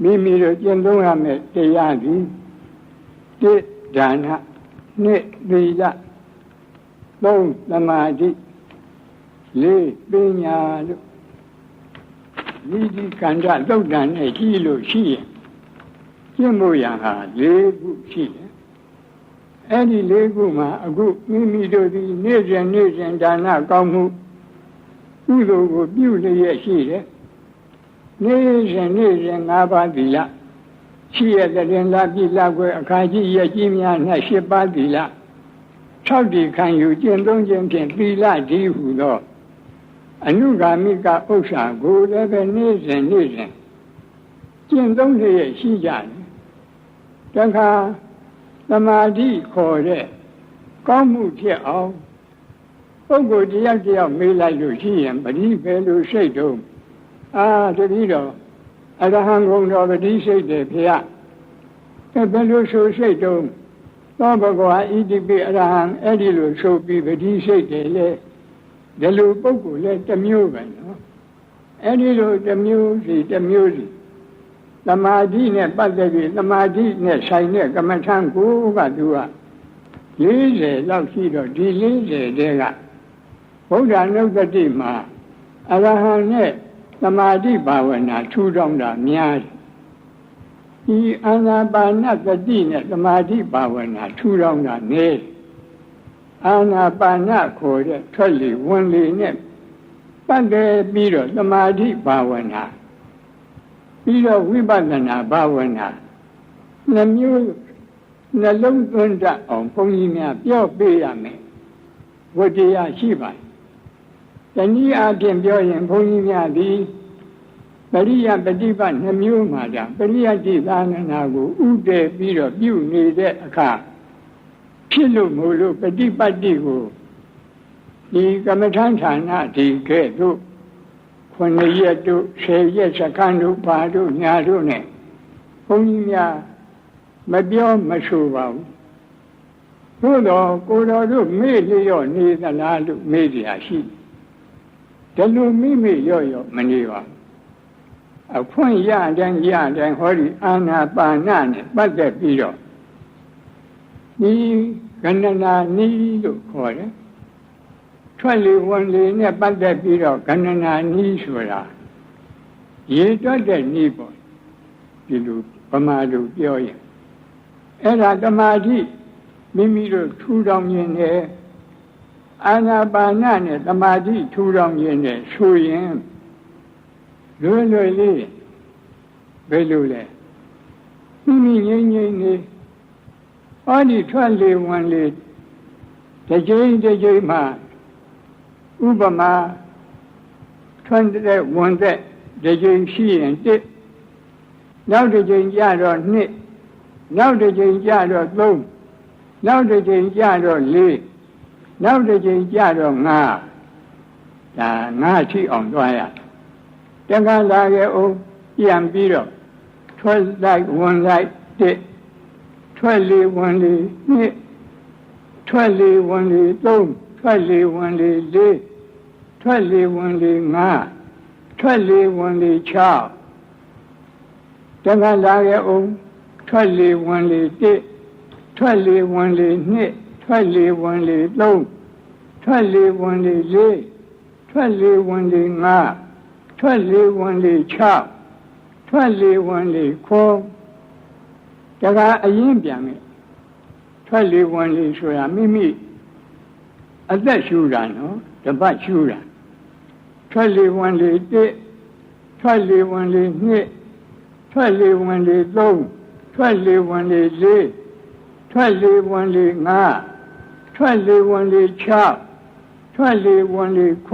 မိမိတို့ကျင့်သုံးရမယ့်တရားသည်တိဒါနနှစ်သီလသုံးသမာဓိလေးပညာလို့ဒီကံကြသုတ်တန်နဲ့ရှိလို့ရှိရင်ကျင့်ဖို့ရဟာ၄ခုရှိတယ်အဲ့ဒီ၄ခုမှာအခုမိမိတို့ဒီနေ့စဉ်ဒါနကောင်းမှုကုသိုလ်ကိုပြုလျက်ရှိတယ်နေ့စဉ်၅ပါးသီလရှိရတဲ့လပြည့်လကွယ်အခါကြီးရကြီးများ၌၈ပါးသီလ၆ဒီခံယူကျင့်သုံးခြင်းဖြင့်သီလဒီဟုသောအနုဂါမိကဥစ္စာကိုလည်းပဲနေ့စဉ်ကျင့်သုံးလျက်ရှိကြတယ်တခါသမာဓိခေါ်တဲ့ကောင်းမှုဖြစ်အောင်ပုဂ္ဂိုလ်တယောက်မေးလိုက်လို့ရှိရင်ပရိပဲလို့စိတ်တော့တတိတော်အရဟံဂုဏ်တော်ပရိစိတ်တယ်ဖေရဘယ်လိုဆိုစိတ်တော့သောဘဂဝါဣတိပိအရဟံအဲ့ဒီလိုဆိုပြီးပရိစိတ်တယ်လေဒီလိုပုဂ္ဂိုလ်လဲတစ်မျိုးပဲနော်အဲ့ဒီလိုတစ်မျိုးစီသမာဓိနဲ့ပတ်သက်ပြီးသမာဓိနဲ့ဆိုင်တဲ့ကမ္မထံကိုကသူက40လောက်ရှိတော့ဒီ40တဲကဗုဒ္ဓနုဿတိမှာအရဟံနဲ့သမာဓိဘာဝနာထူထောင်တာများတယ်ဒီအာနာပါနသတိနဲ့သမာဓိဘာဝနာထူထောင်တာနည်းအာနာပါနခေါ်တဲ့ထွက်လေဝင်လေနဲ့ပတ်သက်ပြီးတော့သမာဓိဘာဝနာပြီးတော့ဝိပဿနာဘာဝနာနှမျိုးနှလုံးသွင်းတတ်အောင်ဘုန်းကြီးများပြောပေးရမယ်ဝတ္တရားရှိပါတယ်တနည်းအားဖြင့်ပြောရင်ဘုန်းကြီးများသည်ပရိယပฏิပတ်နှမျိုးမှာကြောင့်ပရိယတိသာနနာကိုဥတည်ပြီးတော့ပြုနေတဲ့အခါဖြစ်လို့မို့လို့ပฏิပတ်တိကိုဒီကမ္မထဌာနဒီကဲ့သို့9ရက်တို့10ရက်စခန်းတို့ဘာတို့ညာတို့နဲ့ဘုန်းကြီးများမပြောမဆိုပါဘူးသို့တော့ကိုတော်တို့မေ့လျော့နေသလားလို့မေးကြရှိတယ်ဒီလိုမိလျော့မနေပါဘူးအခွင့်ရတိုင်းဟောဒီအာနာပါနနဲ့ပတ်သက်ပြီးတော့ဒီကဏ္ဍနာနီးလို့ခေါ်တယ်ထွက်လေဝင်လေနဲ့ပတ်သက်ပြီးတော့ကဏ္ဍနာနီးဆိုတာရေတွက်တဲ့နီးပေါ့ဒီလိုဗမာလိုပြောရင်အဲ့ဒါသမာဓိမိမိတို့ထူထောင်ခြင်းနဲ့အာနာပါနနဲ့သမာဓိထူထောင်ခြင်းနဲ့ဆိုရင်လွယ်လေးဘယ်လိုလဲမိမိငြိမ်နေဟောဒီထွက်လေဝင်လေတစ်ချိန်မှာဥပမာထွက်တဲ့ဝင်တဲ့တစ်ချိန်ရှိရင်1နောက်တစ်ချိန်ကြတော့2နောက်တစ်ချိန်ကြတော့3နောက်တစ်ချိန်ကြတော့4နောက်တစ်ချိန်ကြတော့5ဒါ5ထိအောင်သွားရတက္ကလာရဲ့အောင်ပြန်ပြီးတော့ထွက်လိုက်ဝင်လိုက်1ထွက်လေဝင်လေ2ထွက်လေဝင်လေ3ထွက်လေဝင်လေ4ထွက်လေဝင်လေ5ထွက်လေဝင်လေ6တက္ကလာရဲ့အောင်ထွက်လေဝင်လေ1ထွက်လေဝင်လေ2ထွက်လေဝင်လေ3ထွက်လေဝင်လေ4ထွက်လေဝင်လေ5ထွက်လေဝင်လေ6ထွက်လေဝင်လေ9တကအရင်ပြန်မယ်ထွက်လေဝင်လေဆိုတာမိမိအသက်ရှူတာနော်တပတ်ရှူတာထွက်လေဝင်လေ1ထွက်လေဝင်လေ2ထွက်လေဝင်လေ3ထွက်လေဝင်လေ4ထွက်လေဝင်လေ5ထွက်လေဝင်လေ6ထွက်လေဝင်လေ9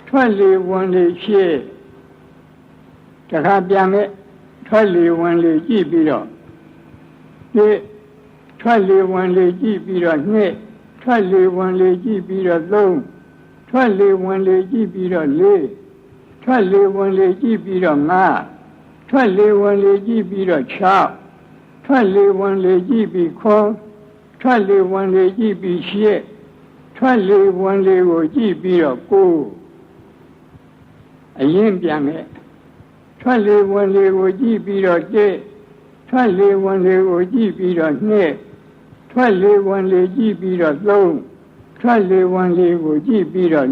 ထွက်လေဝင်လေ8တခါပြန်မဲ့ထွက်လေဝင်လေကြည့်ပြီးတော့ထွက်လေဝင်လေကြည့်ပြီးတော့2ထွက်လေဝင်လေကြည့်ပြီးတော့3ထွက်လေဝင်လေကြည့်ပြီးတော့4ထွက်လေဝင်လေကြည့်ပြီးတော့5ထွက်လေဝင်လေကြည့်ပြီးတော့6ထွက်လေဝင်လေကြည့်ပြီး9ထွက်လေဝင်လေကြည့်ပြီး8ထွက်လေဝင်လေကိုကြည့်ပြီးတော့9အရင်ပြန်မဲ့ ထွက်လေဝင်လေကိုကြည့်ပြီးတော့1ထွက်လေဝင်လေကိုကြည့်ပြီးတော့2ထွက်လေဝင်လေကြည့်ပြီးတော့3ထွက်လေဝင်လေကိုကြည့်ပြီးတော့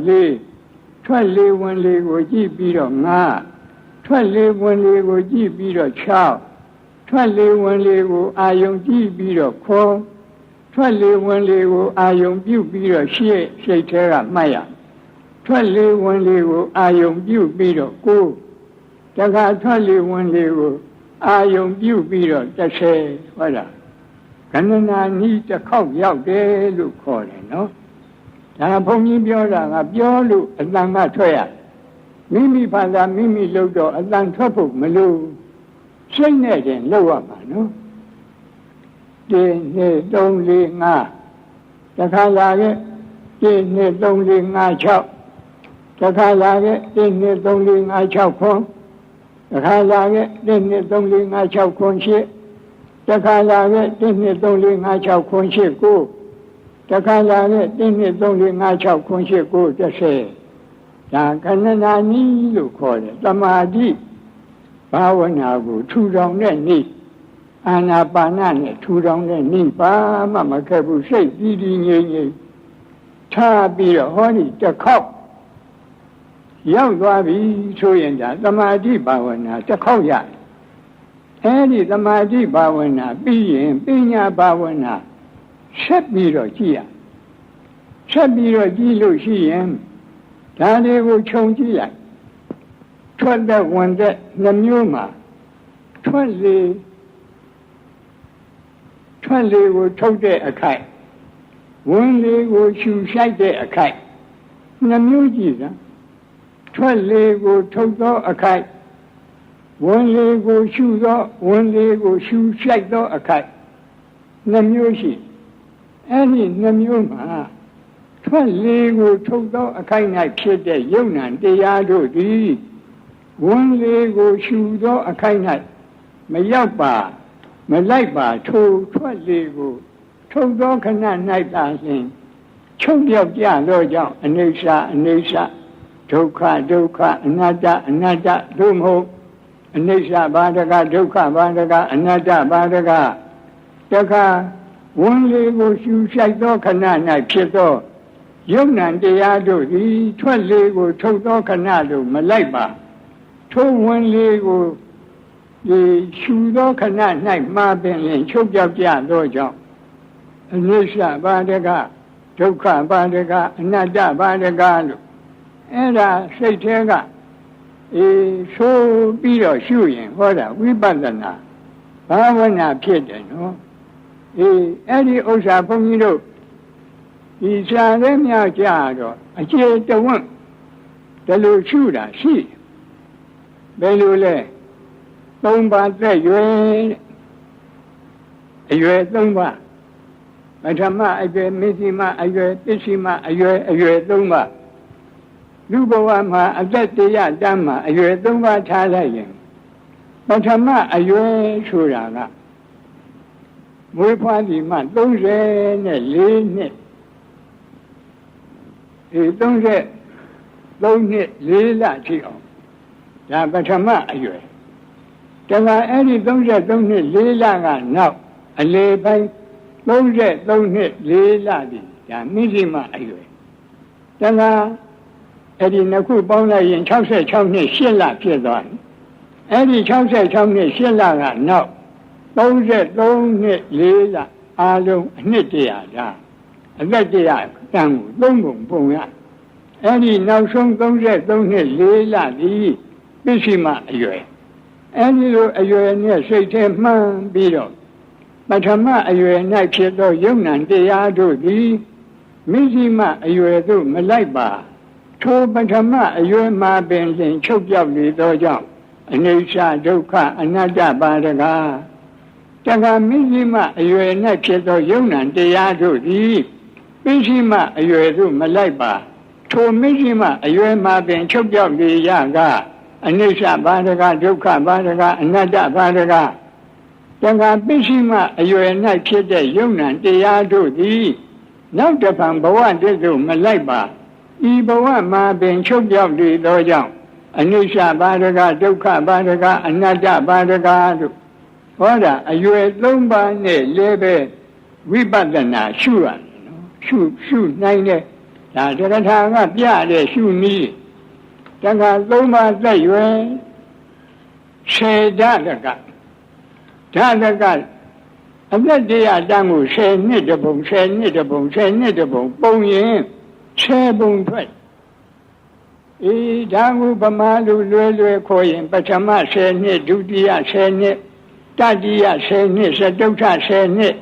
4ထွက်လေဝင်လေကိုကြည့်ပြီးတော့5ထွက်လေဝင်လေကိုကြည့်ပြီးတော့6ထွက်လေဝင်လေကိုအာယုံကြည့်ပြီးတော့9ထွက်လေဝင်လေကိုအာယုံပြုပြီးတော့8စိတ်ထဲကမှတ်ရထွက်လေဝင်လေကိုအာယုံပြုပြီးတော့9တခါထွက်လေဝင်လေကိုအာယုံပြုပြီးတော့30ဟုတ်လားခဏနာနီးတစ်ခေါက်ရောက်တယ်လို့ခေါ်တယ်နော်ဒါဘုန်းကြီးပြောတာကပြောလို့အတန်ကထွက်ရမိမိဘာသာမိမိလုပ်တော့အတန်ထွက်ဖို့မလိုစိတ်နဲ့တင်လုပ်ရမှာနော်1 2 3 4 5တခါလာခဲ့1 2 3 4 5 6တခါလာခဲ့1 2 3 4 5 6ခွန်းတခါလာခဲ့1 2 3 4 5 6ခွန်း8တခါလာခဲ့1 2 3 4 5 6ခွန်း8 9တခါလာခဲ့1 2 3 4 5 6ခွန်း8 9 10ဒါခဏနာနည်းလို့ခေါ်တယ်သမာဓိဘာဝနာကိုထူထောင်တဲ့နည်းအာနာပါနနဲ့ထူထောင်တဲ့နည်းဘာမှမခက်ဘူးစိတ်တည်တည်ငြိမ်ငြိမ်ထားပြီးတော့ဟောဒီတစ်ခေါက်ရောက်သွားပြီဆိုရင်ဒါသမာဓိဘာဝနာတစ်ခေါက်ရတယ်အဲဒီသမာဓိဘာဝနာပြီးရင်ပညာဘာဝနာဆက်ပြီးတော့ကြည့်ရဆက်ပြီးတော့ကြည့်လို့ရှိရင်ဒါတွေကိုခြုံကြည့်လိုက်ထွက်တဲ့ဝင်တဲ့နှမျိုးမှာထွက်လေကိုထုတ်တဲ့အခိုက်ဝင်လေကိုရှူဆိုင်တဲ့အခိုက်နှမျိုးကြည့်စမ်းထွက်လေကိုထုတ်သောအခိုက်ဝင်လေကိုရှူသောဝင်လေကိုရှူဆိုင်သောအခိုက်နှမျိုးရှိအဲ့ဒီနှမျိုးမှာထွက်လေကိုထုတ်သောအခိုက်၌ဖြစ်တဲ့ယုံ nant တရားတို့သည်ဝင်လေကိုရှူသောအခိုက်၌မရောက်ပါမလိုက်ပါထိုထွက်လေကိုထုတ်သောခဏ၌သာလျှင်ချုပ်ပြောက်ကြသောကြောင့်အနိစ္စအနိစ္စဒုက္ခဒုက္ခအနတ္တအနတ္တသို့မဟုတ်အနိစ္စဘာတကဒုက္ခဘာတကအနတ္တဘာတကတခါဝင်လေကိုရှူဆိုင်သောခဏ၌ဖြစ်သောယုံ nant တရားတို့သည်ထွက်လေကိုထုတ်သောခဏတို့မလိုက်ပါထိုဝင်လေကိုဒီရှူသောခဏ၌မှာပင်လင်ချုပ်ပြောက်ကြသောကြောင့်အနိစ္စဘာတကဒုက္ခဘာတကအနတ္တဘာတကလို့အဲ့ဒါစိတ်ထဲကဆိုပြီးတော့ရှုရင်ဟောတာဝိပဿနာဘာဝနာဖြစ်တယ်နော်အဲ့ဒီဥစ္စာဘုန်းကြီးတို့ဒီစာရဲမြောက်ကြတော့အခြေတဝန့်ဒါလို့ရှုတာရှိဘယ်လိုလဲ3ပါးသက်ရွယ်အရွယ်3ပါးပထမအရွယ်မစ္စည်းမအရွယ်ပစ္စည်းမအရွယ်3ပါးလူဘဝမှာအသက်တရားတမ်းမှာအရွယ်3ပါးထားလိုက်ရင်ပထမအရွယ်ဆိုတာကမွေးဖွားသည်မှ34နှစ်33နှစ်4လထိအောင်ဒါပထမအရွယ်တခါအဲ့ဒီ33နှစ်4လကနောက်အလေပိုင်း33နှစ်4လဒီဒါမိရှိမအရွယ်တခါအဲ့ဒီနှစ်ခုပေါင်းလိုက်ရင်66နှစ်8လဖြစ်သွားတယ်အဲ့ဒီ66နှစ်8လကနောက်33နှစ်4လအားလုံးအနှစ်တရာဒါအသက်တရာတန်ကို3ပုံပုံရအဲ့ဒီနောက်ဆုံး33နှစ်4လဒီပစ္စည်းမအရွယ်အဲ့ဒီလိုအရွယ်နဲ့စိတ်ထဲမှန်းပြီးတော့ပထမအရွယ်၌ဖြစ်သောယုံ nant တရားတို့သည်မိရှိမအရွယ်သို့မလိုက်ပါထိုပထမအရွယ်မှာပင်လျှင်ချုပ်ပြောက်လေသောကြောင့်အနိစ္စဒုက္ခအနတ္တပါတကားတခါမိရှိမအရွယ်၌ဖြစ်သောယုံ nant တရားတို့သည်ပိရှိမအရွယ်သို့မလိုက်ပါထိုမိရှိမအရွယ်မှာပင်ချုပ်ပြောက်လေရကအနိစ္စဘာတကဒုက္ခဘာတကအနတ္တဘာတကတခါပိရှိမအရွယ်၌ဖြစ်တဲ့ယုံ nant တရားတို့သည်နောက်တစ်ဖန်ဘဝတည်းသို့မလိုက်ပါဤဘဝမှာပင်ချုပ်ပြောက်လေသောကြောင့် အနိစ္စပါဒကဒုက္ခပါဒကအနတ္တပါဒကတို့ဟောတာအရွယ်၃ပါးနဲ့လည်းပဲဝိပဿနာရှုရတယ်နော်ရှုနိုင်တယ်ဒါတရားထာကပြတဲ့ရှုနည်းတခါ၃ပါးသက်ရွယ်ဆေဒတကဓာတကအသက်တရားတန်းကို10နှစ်တပုံ10နှစ်တပုံ10နှစ်တပုံပုံရင်10ပုံထွက်ဒါကိုဗမာလူလွယ်ခေါ်ရင်ပထမ10နှစ်ဒုတိယ10နှစ်တတိယ10နှစ်စတုထ10နှစ်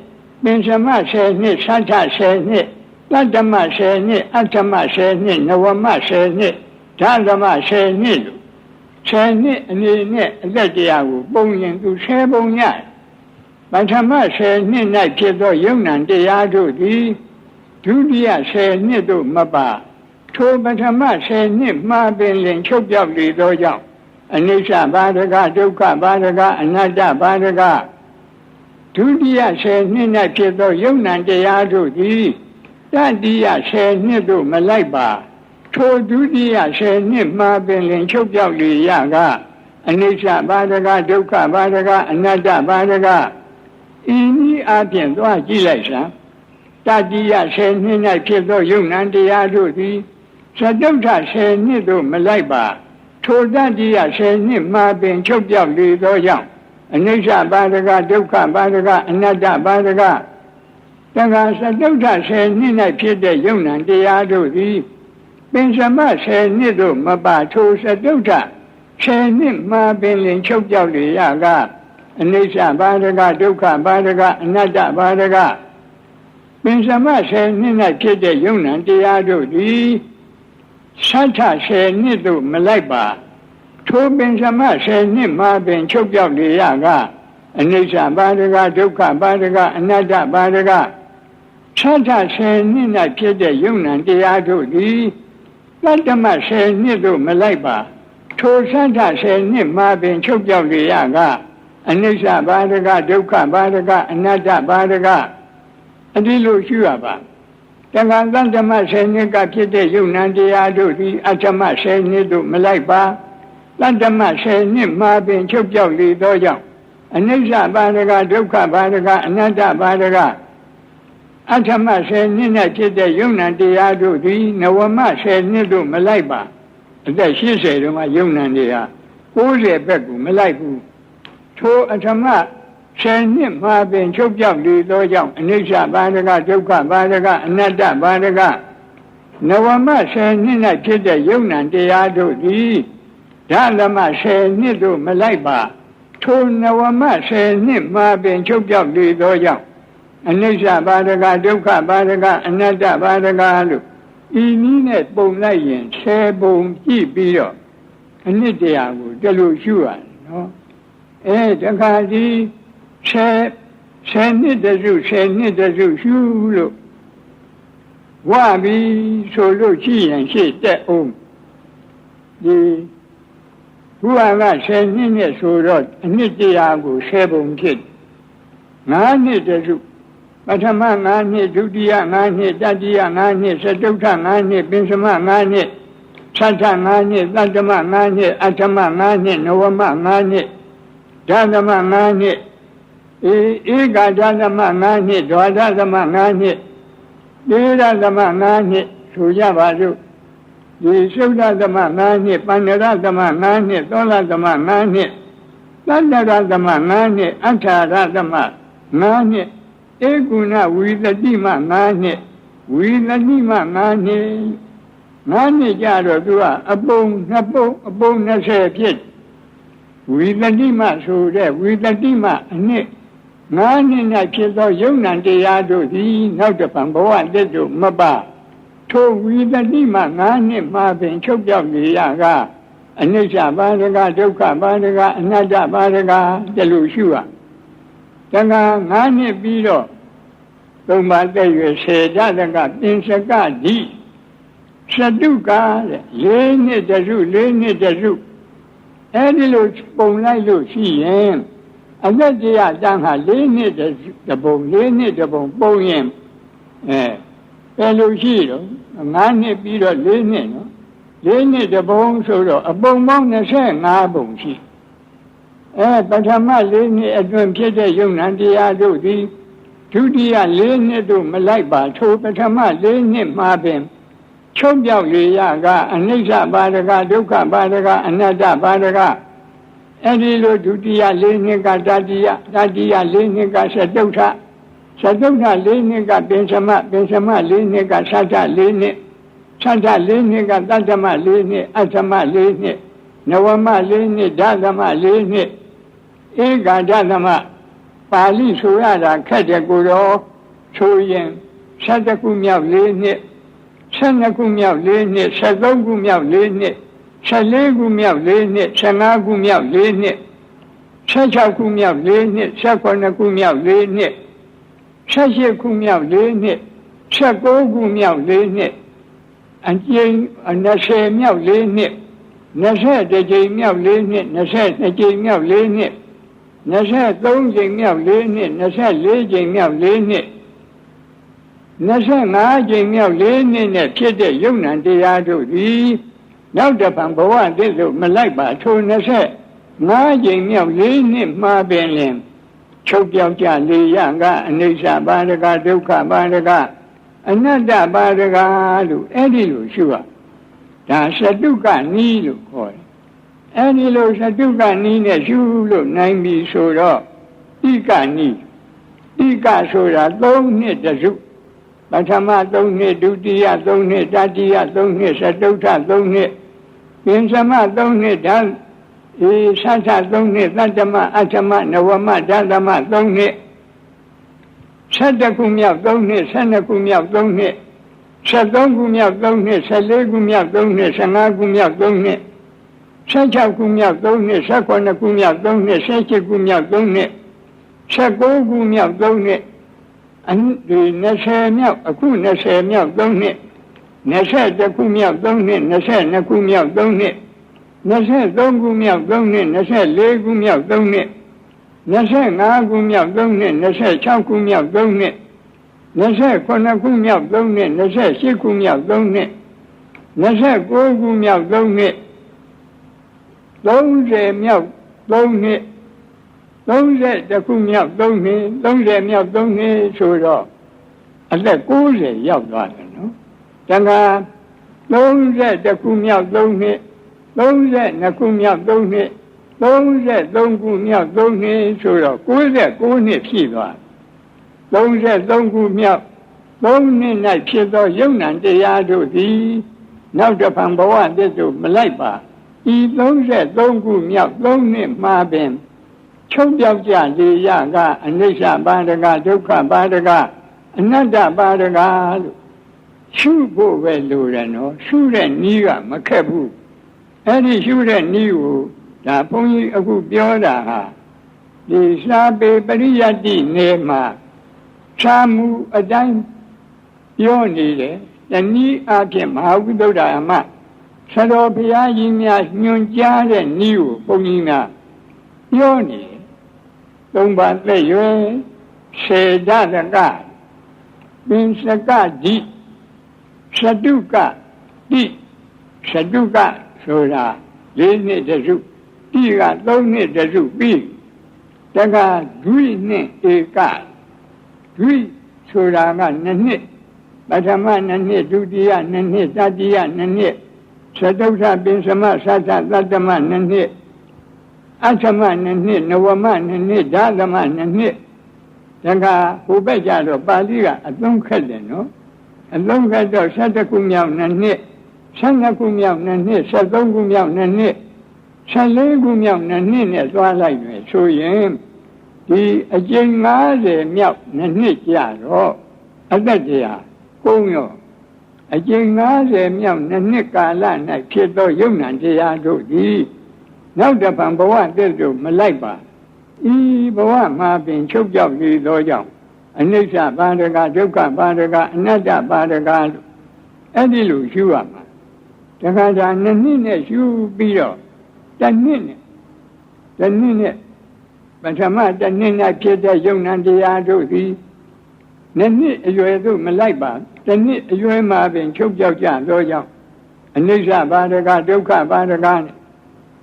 ပင်စမ10နှစ်သတ္ထ10နှစ်တတ္တမ10နှစ်အဋ္ဌမ10နှစ်နဝမ10နှစ်ဓမ္မ10နှစ်လို့10နှစ်အနေနဲ့အသက်တရားကိုပုံရင်သူ10ပုံရတယ်ပထမ10နှစ်၌ဖြစ်သောယုံနံတရားတို့သည်ဒုတိယ10နှစ်တို့မပါထိုပထမ10နှစ်မှပင်လင်ချုပ်ပြောက်လေသောကြောင့်အနိစ္စပါဒကဒုက္ခပါဒကအနတ္တပါဒကဒုတိယ10နှစ်၌ဖြစ်သောယုံနံတရားတို့သည်တတိယ10နှစ်တို့မလိုက်ပါထိုဒုတိယ10နှစ်မှပင်လင်ချုပ်ပြောက်လေရကအနိစ္စပါဒကဒုက္ခပါဒကအနတ္တပါဒကဤနည်းအပြင်သွားကြည့်လိုက်စမ်းတတိယ10နှစ်၌ဖြစ်သောယုံနံတရားတို့သည်သတုထ10နှစ်တို့မလိုက်ပါထိုတတိယ10နှစ်မှပင်ချုပ်ပြောက်လေသောကြောင့်အနိစ္စပါဒကဒုက္ခပါဒကအနတ္တပါဒကတခါသတုထ10နှစ်၌ဖြစ်တဲ့ယုံနံတရားတို့သည်ပင်စမ10နှစ်တို့မပါထိုသတုထ10နှစ်မှပင်လင်ချုပ်ပြောက်လေရကအနိစ္စပါဒကဒုက္ခပါဒကအနတ္တပါဒကပင်စမ10နှစ်၌ဖြစ်တဲ့ယုံနံတရားတို့သည်သတ္ထ10နှစ်တို့မလိုက်ပါထိုပင်စမ10နှစ်မှပင်ချုပ်ပြောက်လေရကအနိစ္စပါဒကဒုက္ခပါဒကအနတ္တပါဒကသတ္ထ10နှစ်၌ဖြစ်တဲ့ယုံနံတရားတို့သည်တတ္တမ10နှစ်တို့မလိုက်ပါထိုသတ္ထ10နှစ်မှပင်ချုပ်ပြောက်လေရကအနိစ္စပါဒကဒုက္ခပါဒကအနတ္တပါဒကအဒီလိုရှိရပါတခါတတ္တမ10နှစ်ကဖြစ်တဲ့ယုံနံတရားတို့သည်အဋ္ဌမ10နှစ်တို့မလိုက်ပါတတ္တမ10နှစ်မှပင်ချုပ်ပြောက်လေသောကြောင့်အနိစ္စပါဒကဒုက္ခပါဒကအနတ္တပါဒကအဋ္ဌမ10နှစ်၌ဖြစ်တဲ့ယုံနံတရားတို့သည်နဝမ10နှစ်တို့မလိုက်ပါအသက်80တုန်းကယုံနံတရား90ဘက်ကိုမလိုက်ဘူးထိုအဋ္ဌမ10နှစ်မှပင်ချုပ်ပြောက်လေသောကြောင့်အနိစ္စပါဒကဒုက္ခပါဒကအနတ္တပါဒကနဝမ10နှစ်၌ဖြစ်တဲ့ယုံနံတရားတို့သည်ဓမ္မ10နှစ်တို့မလိုက်ပါထိုနဝမ10နှစ်မှပင်ချုပ်ပြောက်လေသောကြောင့်အနိစ္စပါဒကဒုက္ခပါဒကအနတ္တပါဒကလို့ဤနည်းနဲ့ပုံလိုက်ရင်10ပုံကြည့်ပြီးတော့အနစ်တရားကိုတလို့ရှုရတယ်နော်တခါဒီ10နှစ်တစု10နှစ်တစုရှုလို့ဝါပြီးဆိုလို့ရှိရင်ရှေ့တက်အောင်ဒီဘုရားက10နှစ်နဲ့ဆိုတော့အနှစ်တရားကို10ပုံဖြစ်9နှစ်တစုပထမ9နှစ်ဒုတိယ9နှစ်တတိယ9နှစ်သတုထ9နှစ်ပင်စမ9နှစ်သတ္ထ9နှစ်တတ္တမ9နှစ်အဋ္ဌမ9နှစ်နဝမ9နှစ်ဓမ္မ9နှစ်ဧကဓမ္မ9နှစ်ဒွါဒသမ9နှစ်ဒေရသမ9နှစ်ဆိုကြပါစို့ဒီသုဒ္ဓသမ9နှစ်ပန္နရသမ9နှစ်သောလသမ9နှစ်သတ္တရသမ9နှစ်အဋ္ဌရသမ9နှစ်ဧကုဏဝိသတိမ9နှစ်ဝိသတိမ9နှစ်9နှစ်ကြတော့သူကအပုံ2ပုံအပုံ20ဖြစ်ဝိသတိမဆိုတဲ့ဝိသတိမအနှစ်9နှစ်၌ဖြစ်သောယုံနံတရားတို့သည်နောက်တပံဘဝတက်တို့မပါထိုဝိသတိမ9နှစ်မှပင်ချုပ်ပြောက်လေရကအနိစ္စပါဒကဒုက္ခပါဒကအနတ္တပါဒကတလို့ရှုရတခါ9နှစ်ပြီးတော့သုံးပါးတက်ရွယ်10ဓာတကပင်စကဓိသတုကတဲ့4နှစ်တစု4နှစ်တစုအဲဒီလိုပုံလိုက်လို့ရှိရင်အသက်တရားတန်းဟာ4နှစ်တပုံ4နှစ်တပုံပုံရင်ဘယ်လိုရှိတော့9နှစ်ပြီးတော့4နှစ်နော် လေးနှစ်တပုံဆိုတော့အပုံပေါင်း25ပုံရှိပထမလေးနှစ်အတွင်းဖြစ်တဲ့ယုံနာတရားတို့သည်ဒုတိယလေးနှစ်တို့မလိုက်ပါထိုပထမလေးနှစ်မှာပင်ချုပ်ပြောက်လေရကအနိစ္စပါဒကဒုက္ခပါဒကအနတ္တပါဒကအဲ့ဒီလိုဒုတိယလေးနှစ်ကတတိယလေးနှစ်ကသတုဋ္ဌလေးနှစ်ကပင်စမလေးနှစ်ကသတ္တလေးနှစ်သတ္တလေးနှစ်ကတတ္တမလေးနှစ်အဋ္ဌမလေးနှစ်နဝမလေးနှစ်ဓသမလေးနှစ်ဧကဓသမပါဠိဆိုရတာခက်တဲ့ကိုတော့ဆိုရင်7ခုမြောက်လေးနှစ်12ခုမြောက်လေးနှစ်13ခုမြောက်လေးနှစ်14ခုမြောက်လေးနှစ်15ခုမြောက်လေးနှစ်16ခုမြောက်လေးနှစ်18ခုမြောက်လေးနှစ်18ခုမြောက်လေးနှစ်19ခုမြောက်လေးနှစ်အကျဉ်း20မြောက်လေးနှစ်20ကြိမ်မြောက်လေးနှစ်22ကြိမ်မြောက်လေးနှစ်23ကြိမ်မြောက်လေးနှစ်24ကြိမ်မြောက်လေးနှစ်25ကြိမ်မြောက်လေးနှစ်နဲ့ဖြစ်တဲ့ယုံနံတရားတို့သည်နောက်တစ်ဖန်ဘဝတည်းသို့မလိုက်ပါထို25ကြိမ်မြောက်လေးနှစ်မှာပင်လင်ချုပ်ပြောက်ကြလေရကအနိစ္စပါဒကဒုက္ခပါဒကအနတ္တပါဒကလို့အဲ့ဒီလိုရှုရဒါသတုကနီးလို့ခေါ်တယ်အဲ့ဒီလိုသတုကနီးနဲ့ရှုလို့နိုင်ပြီဆိုတော့ဣကနီးဣကဆိုတာ3နှစ်တစုပထမ3နှစ်ဒုတိယ3နှစ်တတိယ3နှစ်သတုဋ္ဌ3နှစ်ပင်စမ3နှစ်ဓာသတ္တ3နှစ်သတ္တမအဋ္ဌမနဝမဓသမ3နှစ်7ခုမြောက်3နှစ်12ခုမြောက်3နှစ်73ခုမြောက်3နှစ်14ခုမြောက်3နှစ်15ခုမြောက်3နှစ်16ခုမြောက်3နှစ်18ခုမြောက်3နှစ်17ခုမြောက်3နှစ်19ခုမြောက်3နှစ်20မြောက်အခု20မြောက်3နှစ်21ခုမြောက်3နှစ်22ခုမြောက်3နှစ်23ခုမြောက်3နှစ်24ခုမြောက်3နှစ်25ခုမြောက်3နှစ်26ခုမြောက်3နှစ်29ခုမြောက်3နှစ်28ခုမြောက်3နှစ်29ခုမြောက်3နှစ်30မြောက်3နှစ်30ခုမြောက်3နှစ်30မြောက်3နှစ်ဆိုတော့အသက်90ရောက်သွားတယ်နော်တခါ30ခုမြောက်3နှစ်32ခုမြောက်3နှစ်33ခုမြောက်3နှစ်ဆိုတော့69နှစ်ပြည့်သွား33ခုမြောက်3နှစ်၌ဖြစ်သောယုံနံတရားတို့သည်နောက်တစ်ဖန်ဘဝတည်းသို့မလိုက်ပါဤ33ခုမြောက်3နှစ်မှာပင်ချုပ်ပြောက်ကြလေရကအနိစ္စပါဒကဒုက္ခပါဒကအနတ္တပါဒကလို့ရှုဖို့ပဲလိုတယ်နော်ရှုတဲ့နည်းကမခက်ဘူးအဲ့ဒီရှုတဲ့နည်းကိုဒါဘုန်းကြီးအခုပြောတာဟာဒီစာပေပရိယတ္တိနယ်မှာခြားမှုအတိုင်းပြောနေတယ်တနည်းအားဖြင့်မဟာဝိသုဒ္ဓအမဆရာတော်ဘုရားကြီးများညွှန်ကြားတဲ့နည်းကိုဘုန်းကြီးများပြောနေတယ်သုံးပါးသက်ရွယ်စေတသကပင်စကတိသတုကတိသတုကဆိုတာ4နှစ်တစုတိက3နှစ်တစုပြီးတခါဒွိနဲ့ဧကဒွိဆိုတာက2နှစ်ပထမ2နှစ်ဒုတိယ2နှစ်တတိယ2နှစ်သတုဋ္ဌပင်စမသတ္တသတ္တမ2နှစ်အဋ္ဌမ2နှစ်နဝမ2နှစ်ဓသမ2နှစ်တခါဟိုဘက်ကြတော့ပါဠိကအသုံးခက်တယ်နော်အသုံးခက်တော့7ခုမြောက်2နှစ်12ခုမြောက်2နှစ်73ခုမြောက်2နှစ်14ခုမြောက်2နှစ်နဲ့သွားလိုက်မယ်ဆိုရင်ဒီအကျဉ်း90မြောက်2နှစ်ကြာတော့အသက်တရားကုန်ရောအကျဉ်း90မြောက်2နှစ်ကာလ၌ဖြစ်သောယုံနံတရားတို့သည်နောက်တစ်ဖန်ဘဝတည်းသို့မလိုက်ပါဤဘဝမှာပင်ချုပ်ပြောက်နေသောကြောင့်အနိစ္စပါဒကဒုက္ခပါဒကအနတ္တပါဒကလို့အဲ့ဒီလိုရှုရမှာတခါတည်း2နှစ်နဲ့ရှုပြီးတော့1နှစ်နဲ့ပထမ1နှစ်၌ဖြစ်တဲ့ယုံနံတရားတို့သည်2နှစ်အရွယ်သို့မလိုက်ပါ1နှစ်အရွယ်မှာပင်ချုပ်ပြောက်ကြသောကြောင့် အနိစ္စပါဒကဒုက္ခပါဒကနဲ့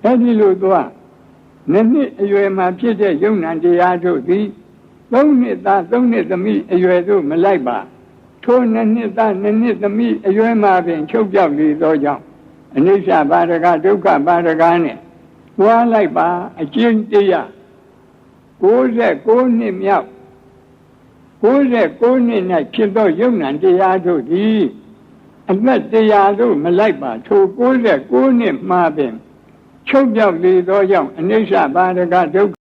အဲဒီလိုသွားနှစ်အရွယ်မှာဖြစ်တဲ့ယုံနာတရားတို့သည်3 နှစ်သား3 နှစ်သမီးအရွယ်တို့မလိုက်ပါထို2 နှစ်သား2 နှစ်သမီးအရွယ်မှာပင်ချုပ်ပြောက်လေသောကြောင့်အနိစ္စပါဒကဒုက္ခပါဒကနဲ့သွားလိုက်ပါအကျဉ်းတရား69 နှစ်မြောက်69 နှစ်၌ဖြစ်သောယုံနာတရားတို့သည်အသက်တရားတို့မလိုက်ပါထို69 နှစ်မှာပင်ချုပ်ပြောက်လေသောကြောင့်အနိစ္စပါဒကဒုက္ခ